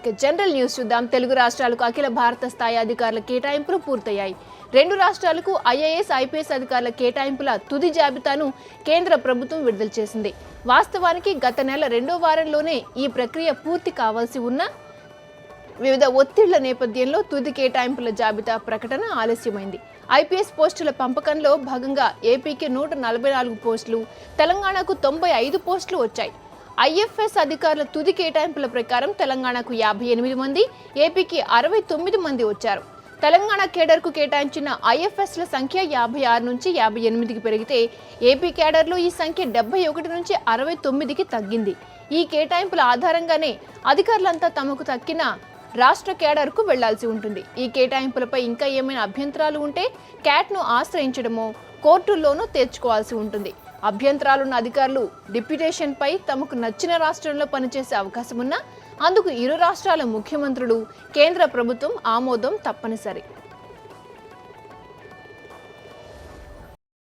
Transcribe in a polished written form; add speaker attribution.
Speaker 1: ఇక general news చూద్దాం. తెలుగు రాష్ట్రాలకు అఖిల భారత స్థాయి అధికారుల కేటాయింపులు పూర్తయ్యాయి. 2 రాష్ట్రాలకు ఐఏఎస్, ఐపీఎస్ అధికారుల కేటాయింపుల తుది జాబితాను కేంద్ర ప్రభుత్వం విడుదల చేసింది. వాస్తవానికి గత నెల 2వ వారంలోనే ఈ ప్రక్రియ పూర్తి కావాల్సి ఉన్న వివిధ ఒత్తిళ్ల నేపథ్యంలో తుది కేటాయింపుల జాబితా ప్రకటన ఆలస్యమైంది. ఐపీఎస్ పోస్టుల పంపకంలో భాగంగా ఏపీకి 144 పోస్టులు, తెలంగాణకు 95 పోస్టులు వచ్చాయి. ఐఎఫ్ఎస్ అధికారుల తుది కేటాయింపుల ప్రకారం తెలంగాణకు 58 మంది, ఏపీకి 69 మంది వచ్చారు. తెలంగాణ కేడర్కు కేటాయించిన ఐఎఫ్ఎస్ల సంఖ్య 56 నుంచి 58కి పెరిగితే ఏపీ కేడర్లో ఈ సంఖ్య 71 నుంచి 69కి తగ్గింది. ఈ కేటాయింపుల ఆధారంగానే అధికారులంతా తమకు తక్కిన రాష్ట్ర కేడర్కు వెళ్లాల్సి ఉంటుంది. ఈ కేటాయింపులపై ఇంకా ఏమైనా అభ్యంతరాలు ఉంటే క్యాట్ను ఆశ్రయించడమో కోర్టుల్లోనూ తీర్చుకోవాల్సి ఉంటుంది. అభ్యంతరాలున్న అధికారులు డిప్యుటేషన్పై తమకు నచ్చిన రాష్ట్రంలో పనిచేసే అవకాశం ఉన్నా అందుకు ఇరు రాష్ట్రాల ముఖ్యమంత్రులు, కేంద్ర ప్రభుత్వం ఆమోదం తప్పనిసరి.